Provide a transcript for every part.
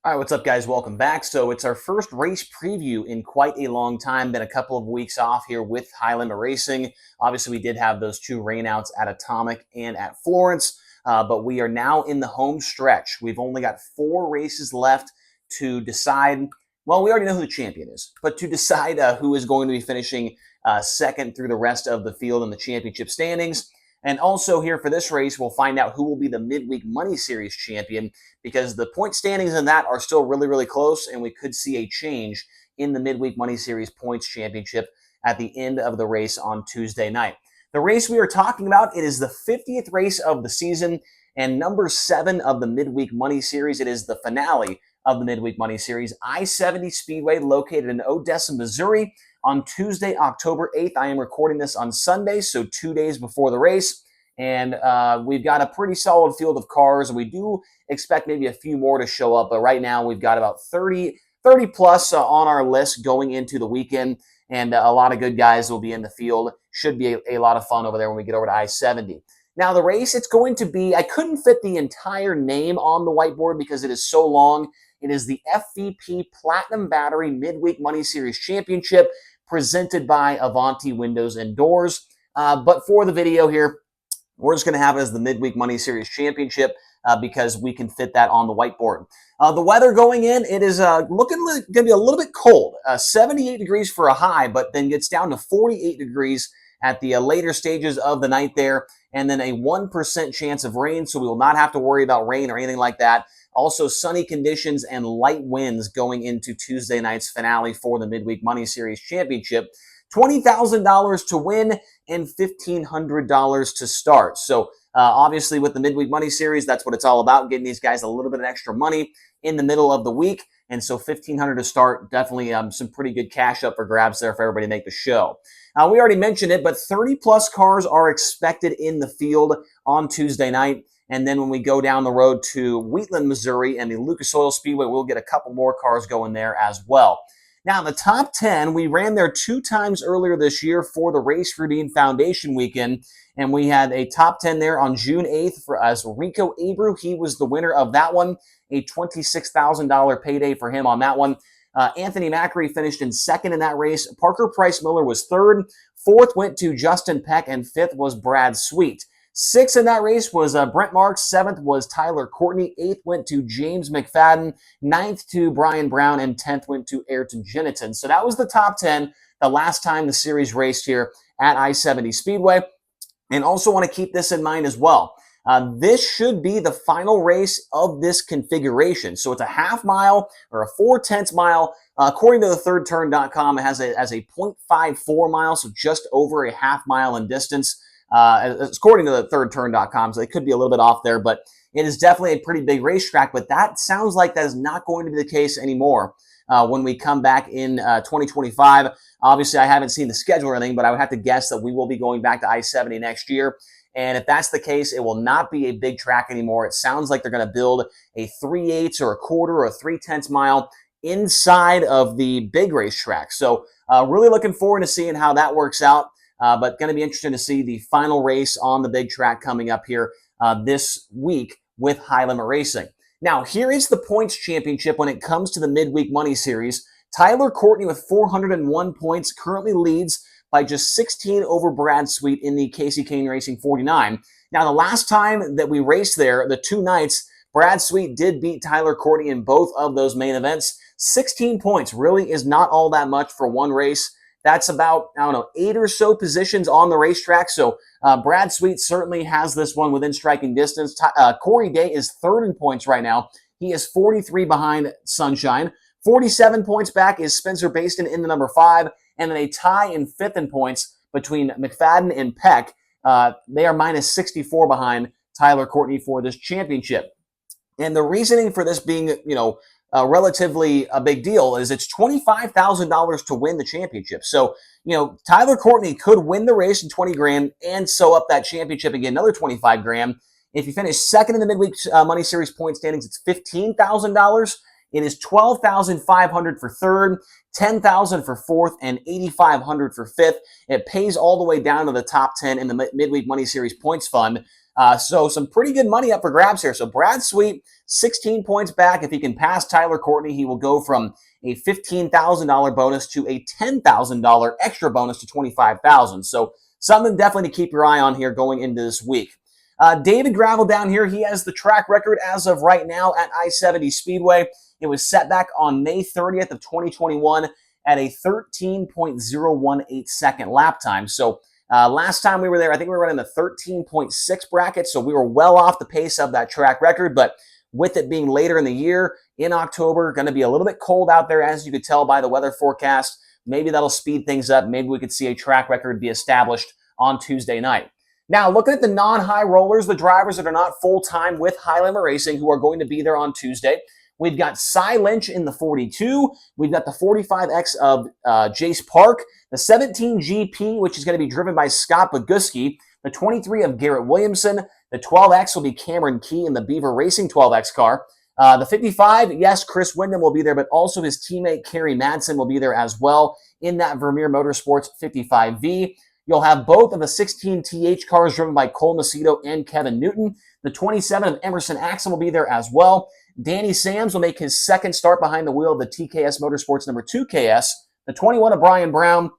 All right, what's up, guys? Welcome back. So it's our first race preview in quite a long time. Been a couple of weeks off here with Highland Racing. Obviously, we did have those two rainouts at Atomic and at Florence, but we are now in the home stretch. We've only got 4 races left to decide. Well, we already know who the champion is, but to decide who is going to be finishing second through the rest of the field in the championship standings. And also here for this race, we'll find out who will be the Midweek Money Series champion, because the point standings in that are still really, really close, and we could see a change in the Midweek Money Series points championship at the end of the race on Tuesday night. The race we are talking about, it is the 50th race of the season and number 7 of the Midweek Money Series. It is the finale of the Midweek Money Series. I-70 Speedway, located in Odessa, Missouri, on Tuesday, October 8th. I am recording this on Sunday, so 2 days before the race. And we've got a pretty solid field of cars. We do expect maybe a few more to show up, but right now we've got about 30 plus on our list going into the weekend, and a lot of good guys will be in the field. Should be a lot of fun over there when we get over to I-70. Now the race, it's going to be, I couldn't fit the entire name on the whiteboard because it is so long. It is the FVP Platinum Battery Midweek Money Series Championship, presented by Avanti Windows and Doors. But for the video here, we're just going to have it as the Midweek Money Series Championship because we can fit that on the whiteboard. The weather going in, it is looking going to be a little bit cold. 78 degrees for a high, but then gets down to 48 degrees at the later stages of the night there, and then a 1% chance of rain, so we will not have to worry about rain or anything like that. Also, sunny conditions and light winds going into Tuesday night's finale for the Midweek Money Series Championship. $20,000 to win and $1,500 to start. So obviously with the Midweek Money Series, that's what it's all about, getting these guys a little bit of extra money in the middle of the week. And so $1,500 to start, definitely some pretty good cash up for grabs there for everybody to make the show. We already mentioned it, but 30 plus cars are expected in the field on Tuesday night. And then when we go down the road to Wheatland, Missouri, and the Lucas Oil Speedway, we'll get a couple more cars going there as well. Now, the top 10, we ran there 2 times earlier this year for the Race Routine Foundation weekend, and we had a top 10 there on June 8th as Rico Abreu. He was the winner of that one, a $26,000 payday for him on that one. Anthony Macri finished in second in that race. Parker Price Miller was third. Fourth went to Justin Peck, and fifth was Brad Sweet. Sixth in that race was Brent Marks. Seventh was Tyler Courtney. Eighth went to James McFadden. Ninth to Brian Brown. And 10th went to Ayrton Jeniton. So that was the top 10 the last time the series raced here at I-70 Speedway. And also want to keep this in mind as well. This should be the final race of this configuration. So it's a half mile or a 4/10 mile. According to the thirdturn.com, it has a 0.54 mile, so just over a half mile in distance. According to the thirdturn.com, so they could be a little bit off there, but it is definitely a pretty big racetrack. But that sounds like that is not going to be the case anymore when we come back in 2025. Obviously, I haven't seen the schedule or anything, but I would have to guess that we will be going back to I-70 next year. And if that's the case, it will not be a big track anymore. It sounds like they're going to build a 3/8 or a quarter or a 3/10 mile inside of the big racetrack. So really looking forward to seeing how that works out. But going to be interesting to see the final race on the big track coming up here this week with High Limit Racing. Now, here is the points championship when it comes to the Midweek Money Series. Tyler Courtney with 401 points currently leads by just 16 over Brad Sweet in the Casey Kane Racing 49. Now, the last time that we raced there, the 2 nights, Brad Sweet did beat Tyler Courtney in both of those main events. 16 points really is not all that much for one race. That's about, 8 or so positions on the racetrack. So Brad Sweet certainly has this one within striking distance. Corey Day is third in points right now. He is 43 behind Sunshine. 47 points back is Spencer Baston in the number 5. And then a tie in fifth in points between McFadden and Peck. They are minus 64 behind Tyler Courtney for this championship. And the reasoning for this being, relatively a big deal is it's $25,000 to win the championship. So, Tyler Courtney could win the race in 20 grand and sew up that championship and get another 25 grand. If you finish second in the Midweek Money Series point standings, it's $15,000. It is $12,500 for third, $10,000 for fourth, and $8,500 for fifth. It pays all the way down to the top 10 in the Midweek Money Series points fund. So some pretty good money up for grabs here. So Brad Sweet, 16 points back. If he can pass Tyler Courtney, he will go from a $15,000 bonus to a $10,000 extra bonus to $25,000. So something definitely to keep your eye on here going into this week. David Gravel down here, he has the track record as of right now at I-70 Speedway. It was set back on May 30th of 2021 at a 13.018 second lap time. So last time we were there, I think we were running the 13.6 bracket, so we were well off the pace of that track record, but with it being later in the year, in October, going to be a little bit cold out there, as you could tell by the weather forecast. Maybe that'll speed things up. Maybe we could see a track record be established on Tuesday night. Now, looking at the non-high rollers, the drivers that are not full-time with Highlander Racing who are going to be there on Tuesday, we've got Cy Lynch in the 42. We've got the 45X of Jace Park, the 17 GP, which is going to be driven by Scott Boguski, the 23 of Garrett Williamson, the 12X will be Cameron Key in the Beaver Racing 12X car. The 55, yes, Chris Wyndham will be there, but also his teammate Kerry Madsen will be there as well in that Vermeer Motorsports 55V. You'll have both of the 16 TH cars driven by Cole Nacito and Kevin Newton. The 27 of Emerson Axon will be there as well. Danny Sams will make his second start behind the wheel of the TKS Motorsports number 2 KS. The 21 of Brian Brown,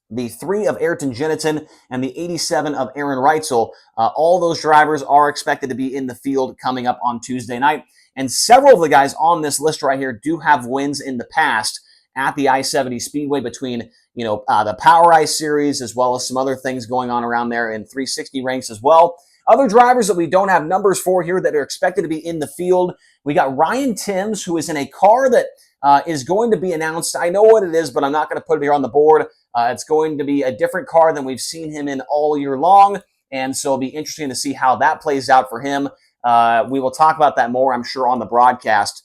the 3 of Ayrton Jeniton, and the 87 of Aaron Reitzel. All those drivers are expected to be in the field coming up on Tuesday night. And several of the guys on this list right here do have wins in the past at the I-70 Speedway between, the Power Ice Series as well as some other things going on around there in 360 ranks as well. Other drivers that we don't have numbers for here that are expected to be in the field, we got Ryan Timms, who is in a car that is going to be announced. I know what it is, but I'm not going to put it here on the board. It's going to be a different car than we've seen him in all year long, and so it'll be interesting to see how that plays out for him. We will talk about that more, I'm sure, on the broadcast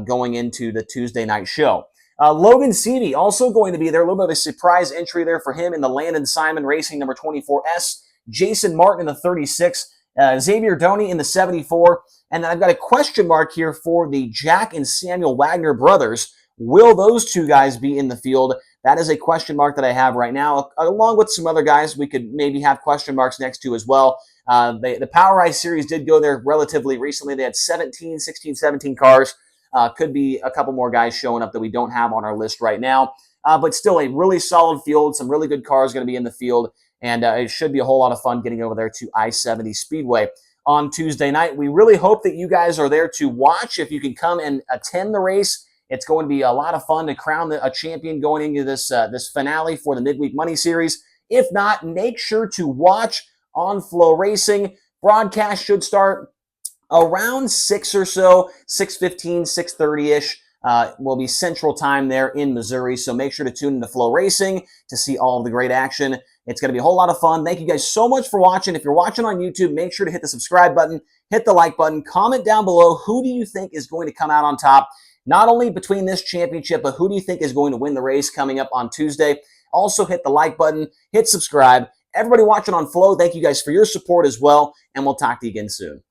going into the Tuesday night show. Logan Seavey also going to be there. A little bit of a surprise entry there for him in the Landon Simon Racing number 24S. Jason Martin in the 36. Xavier Doney in the 74. And then I've got a question mark here for the Jack and Samuel Wagner brothers. Will those two guys be in the field? That is a question mark that I have right now, along with some other guys we could maybe have question marks next to as well. The Power Ice Series did go there relatively recently. They had 16, 17 cars. Could be a couple more guys showing up that we don't have on our list right now. But still a really solid field. Some really good cars going to be in the field. And it should be a whole lot of fun getting over there to I-70 Speedway on Tuesday night. We really hope that you guys are there to watch. If you can come and attend the race, it's going to be a lot of fun to crown a champion going into this finale for the Midweek Money Series. If not, make sure to watch on Flow Racing. Broadcast should start around 6 or so, 6:15, 6:30-ish. Will be Central Time there in Missouri, so make sure to tune into Flow Racing to see all of the great action. It's going to be a whole lot of fun. Thank you guys so much for watching. If you're watching on YouTube, make sure to hit the subscribe button, hit the like button, comment down below who do you think is going to come out on top, not only between this championship, but who do you think is going to win the race coming up on Tuesday. Also hit the like button, hit subscribe. Everybody watching on Flow, thank you guys for your support as well, and we'll talk to you again soon.